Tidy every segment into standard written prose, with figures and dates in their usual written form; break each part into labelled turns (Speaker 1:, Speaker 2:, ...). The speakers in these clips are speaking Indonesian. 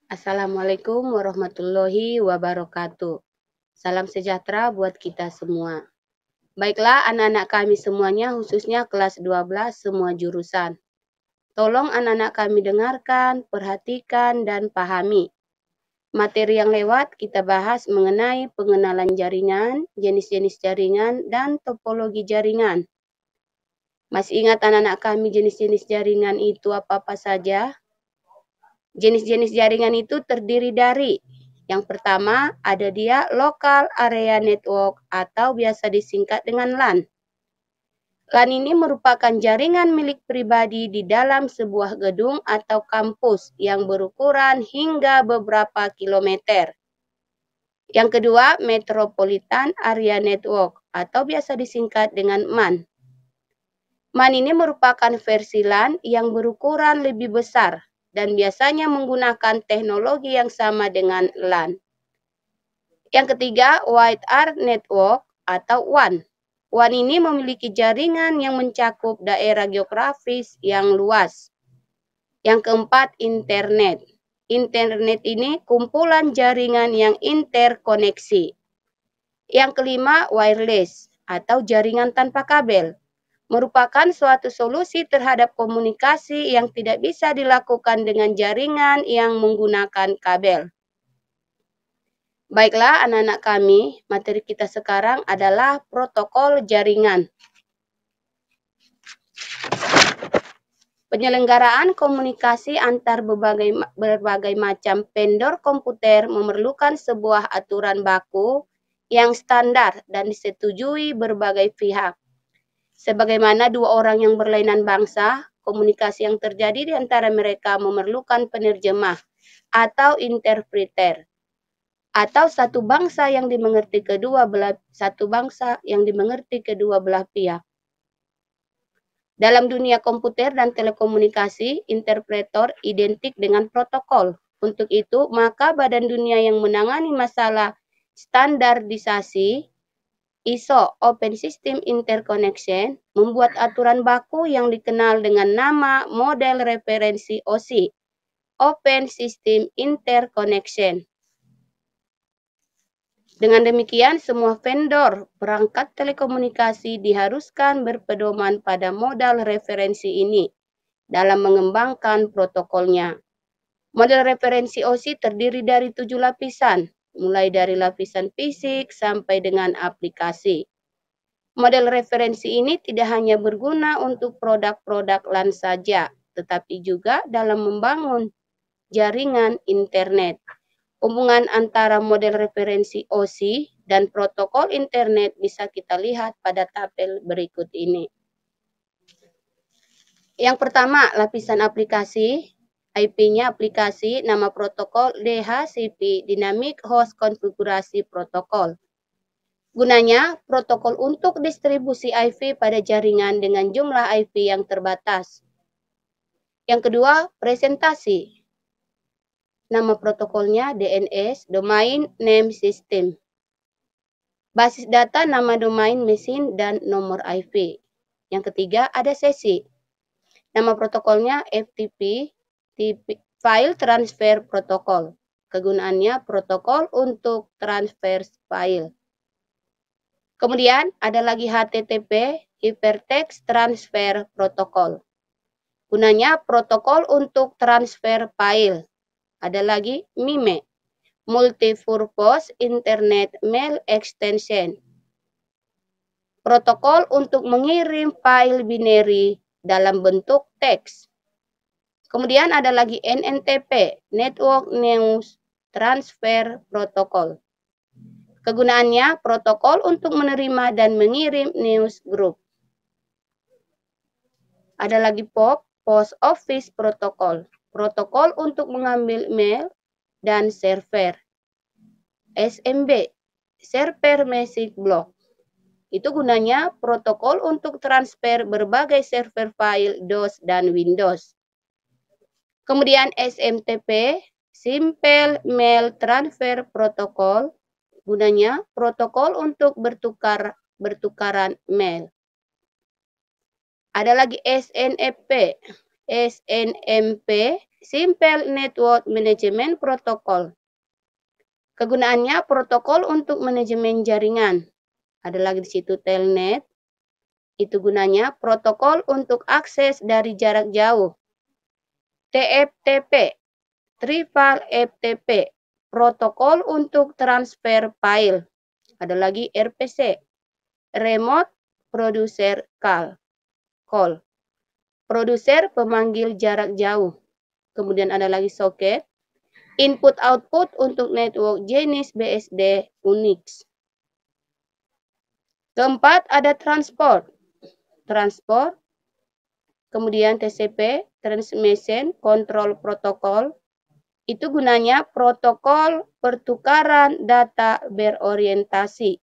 Speaker 1: Assalamualaikum warahmatullahi wabarakatuh. Salam sejahtera buat kita semua. Baiklah anak-anak kami semuanya, khususnya kelas 12 semua jurusan. Tolong anak-anak kami dengarkan, perhatikan, dan pahami. Materi yang lewat kita bahas mengenai pengenalan jaringan, jenis-jenis jaringan, dan topologi jaringan. Masih ingat anak-anak kami jenis-jenis jaringan itu apa-apa saja? Jenis-jenis jaringan itu terdiri dari yang pertama ada dia Local Area Network atau biasa disingkat dengan LAN. LAN ini merupakan jaringan milik pribadi di dalam sebuah gedung atau kampus yang berukuran hingga beberapa kilometer. Yang kedua, Metropolitan Area Network atau biasa disingkat dengan MAN. MAN ini merupakan versi LAN yang berukuran lebih besar dan biasanya menggunakan teknologi yang sama dengan LAN. Yang ketiga, Wide Area Network atau WAN. WAN ini memiliki jaringan yang mencakup daerah geografis yang luas. Yang keempat, Internet. Internet ini kumpulan jaringan yang interkoneksi. Yang kelima, wireless atau jaringan tanpa kabel. Merupakan suatu solusi terhadap komunikasi yang tidak bisa dilakukan dengan jaringan yang menggunakan kabel. Baiklah anak-anak kami, materi kita sekarang adalah protokol jaringan. Penyelenggaraan komunikasi antar berbagai macam vendor komputer memerlukan sebuah aturan baku yang standar dan disetujui berbagai pihak. Sebagaimana dua orang yang berlainan bangsa, komunikasi yang terjadi di antara mereka memerlukan penerjemah atau interpreter, atau satu bangsa yang dimengerti kedua belah pihak. Dalam dunia komputer dan telekomunikasi, interpreter identik dengan protokol. Untuk itu, maka Badan Dunia yang menangani masalah standarisasi ISO Open System Interconnection membuat aturan baku yang dikenal dengan nama model referensi OSI, Open System Interconnection. Dengan demikian, semua vendor perangkat telekomunikasi diharuskan berpedoman pada model referensi ini dalam mengembangkan protokolnya. Model referensi OSI terdiri dari 7 lapisan, mulai dari lapisan fisik sampai dengan aplikasi. Model referensi ini tidak hanya berguna untuk produk-produk LAN saja, tetapi juga dalam membangun jaringan internet. Hubungan antara model referensi OSI dan protokol internet bisa kita lihat pada tabel berikut ini. Yang pertama, lapisan aplikasi. IP-nya aplikasi, nama protokol DHCP, Dynamic Host Konfigurasi Protokol. Gunanya, protokol untuk distribusi IP pada jaringan dengan jumlah IP yang terbatas. Yang kedua, presentasi. Nama protokolnya DNS, Domain Name System. Basis data, nama domain, mesin, dan nomor IP. Yang ketiga, ada sesi. Nama protokolnya FTP, File Transfer Protocol. Kegunaannya protokol untuk transfer file. Kemudian ada lagi HTTP, Hypertext Transfer Protocol. Gunanya protokol untuk transfer file. Ada lagi MIME, Multipurpose Internet Mail Extension. Protokol untuk mengirim file binary dalam bentuk teks. Kemudian ada lagi NNTP, Network News Transfer Protocol. Kegunaannya protokol untuk menerima dan mengirim news group. Ada lagi POP, Post Office Protocol. Protokol untuk mengambil mail dan server. SMB, Server Message Block. Itu gunanya protokol untuk transfer berbagai server file DOS dan Windows. Kemudian SMTP, Simple Mail Transfer Protocol. Gunanya protokol untuk bertukaran mail. Ada lagi SNMP, Simple Network Management Protocol. Kegunaannya protokol untuk manajemen jaringan. Ada lagi di situ Telnet. Itu gunanya protokol untuk akses dari jarak jauh. TFTP, Triple FTP, protokol untuk transfer file. Ada lagi RPC, Remote Producer Call, produser pemanggil jarak jauh. Kemudian ada lagi soket, input-output untuk network jenis BSD Unix. Keempat, ada transport. Kemudian TCP, Transmission Control Protocol. Itu gunanya protokol pertukaran data berorientasi.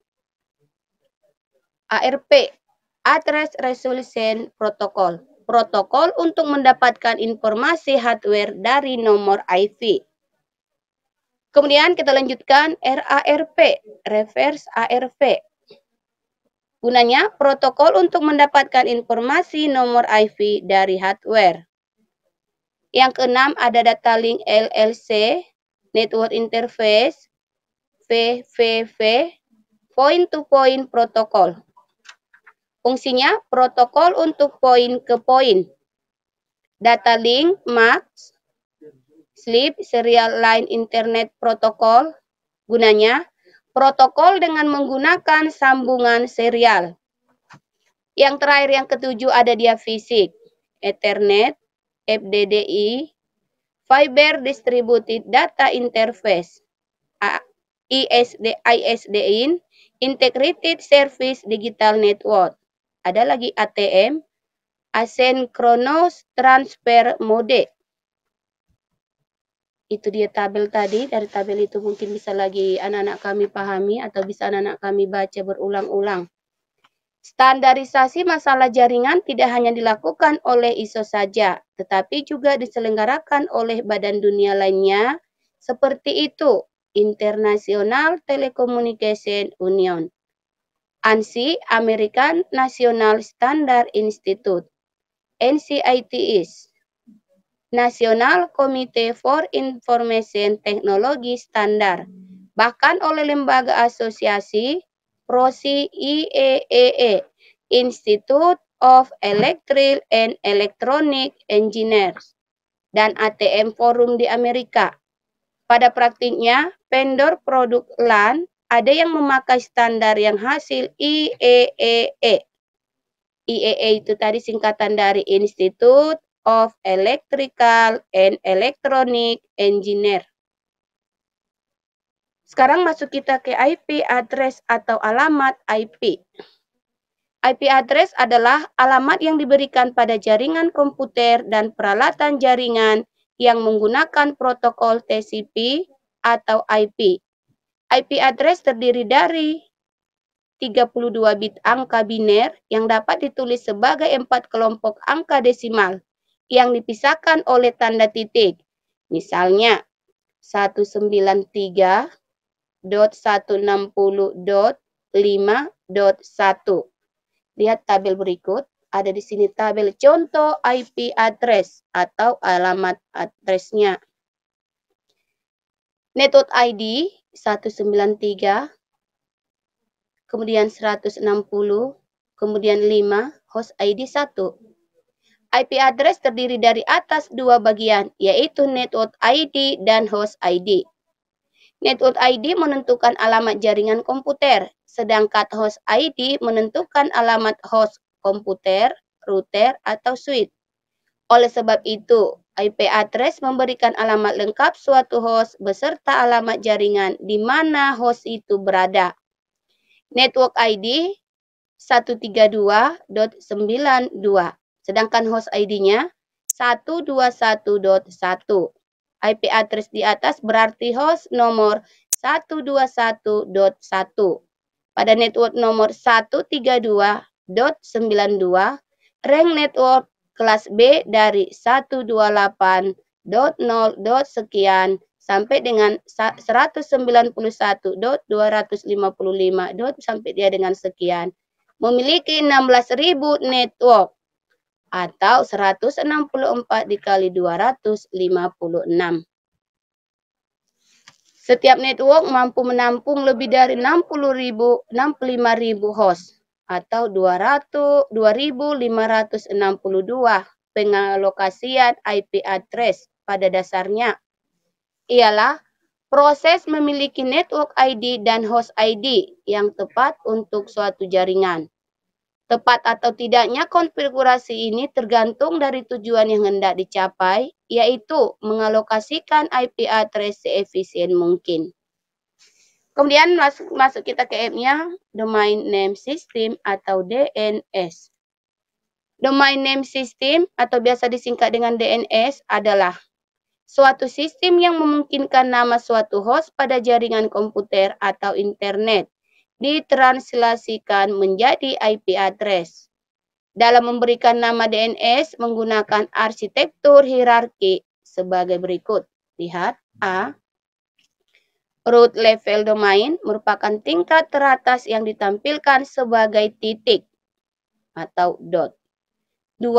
Speaker 1: ARP, Address Resolution Protocol. Protokol untuk mendapatkan informasi hardware dari nomor IP. Kemudian kita lanjutkan RARP, Reverse ARP. Gunanya protokol untuk mendapatkan informasi nomor IP dari hardware. Yang keenam ada data link LLC, Network Interface, VVV, Point-to-Point Protocol. Fungsinya protokol untuk poin ke poin. Data link, MAC, SLIP, Serial Line Internet Protocol. Gunanya protokol dengan menggunakan sambungan serial. Yang terakhir yang ketujuh ada dia fisik, Ethernet, FDDI, Fiber Distributed Data Interface, ISDN, Integrated Service Digital Network. Ada lagi ATM, Asynchronous Transfer Mode. Itu dia tabel tadi. Dari tabel itu mungkin bisa lagi anak-anak kami pahami atau bisa anak-anak kami baca berulang-ulang. Standarisasi masalah jaringan tidak hanya dilakukan oleh ISO saja, tetapi juga diselenggarakan oleh badan dunia lainnya, seperti itu, International Telecommunication Union, ANSI, American National Standard Institute, NCITS, National Committee for Information Technology Standard, bahkan oleh lembaga asosiasi PROSI IEEE, Institute of Electrical and Electronic Engineers, dan ATM Forum di Amerika. Pada praktiknya, vendor produk LAN ada yang memakai standar yang hasil IEEE. IEEE itu tadi singkatan dari Institute of Electrical and Electronic Engineer. Sekarang masuk kita ke IP address atau alamat IP. IP address adalah alamat yang diberikan pada jaringan komputer dan peralatan jaringan yang menggunakan protokol TCP atau IP. IP address terdiri dari 32 bit angka biner yang dapat ditulis sebagai 4 kelompok angka desimal yang dipisahkan oleh tanda titik. Misalnya 193.160.5.1. Lihat tabel berikut. Ada di sini tabel contoh IP address atau alamat addressnya. Network ID 193, kemudian 160, kemudian 5, host ID 1. IP address terdiri dari atas dua bagian, yaitu network ID dan host ID. Network ID menentukan alamat jaringan komputer, sedangkan host ID menentukan alamat host komputer, router, atau switch. Oleh sebab itu, IP address memberikan alamat lengkap suatu host beserta alamat jaringan di mana host itu berada. Network ID 132.92, sedangkan host ID-nya 121.1. IP address di atas berarti host nomor 121.1. Pada network nomor 132.92, rank network kelas B dari 128.0. sekian sampai dengan 191.255. sampai dia dengan sekian. Memiliki 16.000 network. atau 164 dikali 256. Setiap network mampu menampung lebih dari 65.000 host atau 2.562 pengalokasian IP address. Pada dasarnya ialah proses memiliki network ID dan host ID yang tepat untuk suatu jaringan. Tepat atau tidaknya konfigurasi ini tergantung dari tujuan yang hendak dicapai, yaitu mengalokasikan IP address seefisien mungkin. Kemudian masuk kita ke app-nya, Domain Name System atau DNS. Domain Name System atau biasa disingkat dengan DNS adalah suatu sistem yang memungkinkan nama suatu host pada jaringan komputer atau internet ditranslasikan menjadi IP address. Dalam memberikan nama DNS menggunakan arsitektur hierarki sebagai berikut. Lihat, A. Root level domain merupakan tingkat teratas yang ditampilkan sebagai titik atau dot. 2.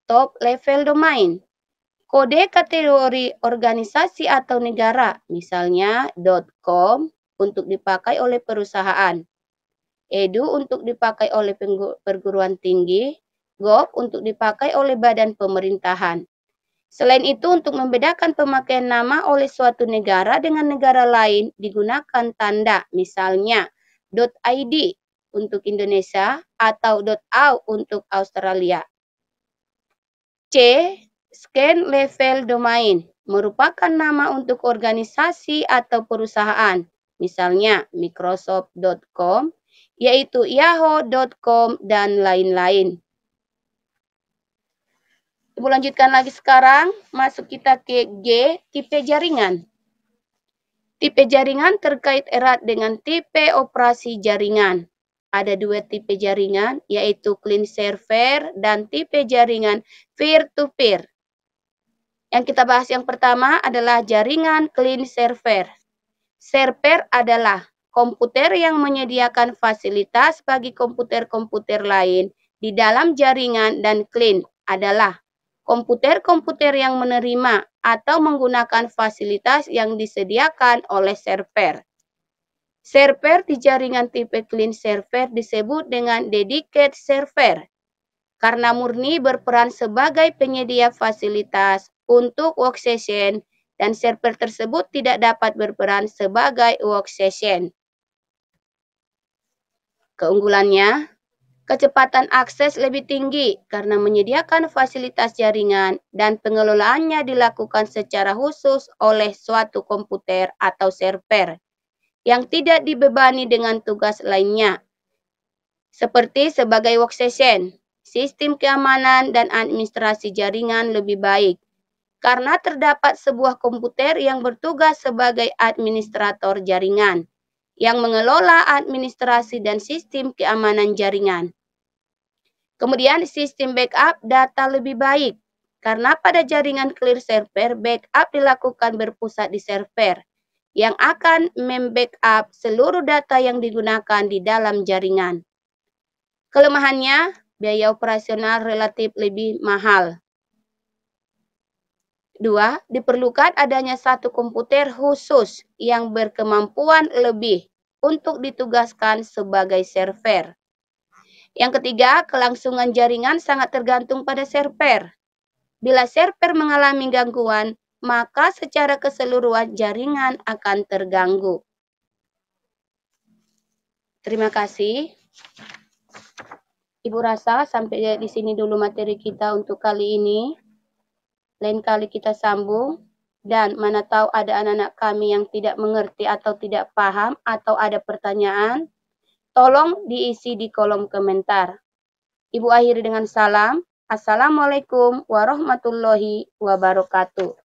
Speaker 1: Top level domain. Kode kategori organisasi atau negara, misalnya .com untuk dipakai oleh perusahaan, edu untuk dipakai oleh perguruan tinggi, gov untuk dipakai oleh badan pemerintahan. Selain itu, untuk membedakan pemakaian nama oleh suatu negara dengan negara lain digunakan tanda, misalnya .id untuk Indonesia atau .au untuk Australia. C. Scan level domain merupakan nama untuk organisasi atau perusahaan, misalnya Microsoft.com, yaitu Yahoo.com, dan lain-lain. Ibu lanjutkan lagi sekarang, masuk kita ke G, tipe jaringan. Tipe jaringan terkait erat dengan tipe operasi jaringan. Ada dua tipe jaringan, yaitu client server dan tipe jaringan peer-to-peer. Yang kita bahas yang pertama adalah jaringan client server. Server adalah komputer yang menyediakan fasilitas bagi komputer-komputer lain di dalam jaringan, dan client adalah komputer-komputer yang menerima atau menggunakan fasilitas yang disediakan oleh server. Server di jaringan tipe client server disebut dengan dedicated server karena murni berperan sebagai penyedia fasilitas untuk workstation, dan server tersebut tidak dapat berperan sebagai workstation. Keunggulannya, kecepatan akses lebih tinggi karena menyediakan fasilitas jaringan dan pengelolaannya dilakukan secara khusus oleh suatu komputer atau server yang tidak dibebani dengan tugas lainnya, seperti sebagai workstation. Sistem keamanan dan administrasi jaringan lebih baik karena terdapat sebuah komputer yang bertugas sebagai administrator jaringan yang mengelola administrasi dan sistem keamanan jaringan. Kemudian sistem backup data lebih baik karena pada jaringan clear server backup dilakukan berpusat di server yang akan membackup seluruh data yang digunakan di dalam jaringan. Kelemahannya, biaya operasional relatif lebih mahal. 2. Diperlukan adanya satu komputer khusus yang berkemampuan lebih untuk ditugaskan sebagai server. Yang ketiga, kelangsungan jaringan sangat tergantung pada server. Bila server mengalami gangguan, maka secara keseluruhan jaringan akan terganggu. Terima kasih. Ibu rasa sampai di sini dulu materi kita untuk kali ini. Lain kali kita sambung, dan mana tahu ada anak-anak kami yang tidak mengerti atau tidak paham atau ada pertanyaan, tolong diisi di kolom komentar. Ibu akhiri dengan salam. Assalamualaikum warahmatullahi wabarakatuh.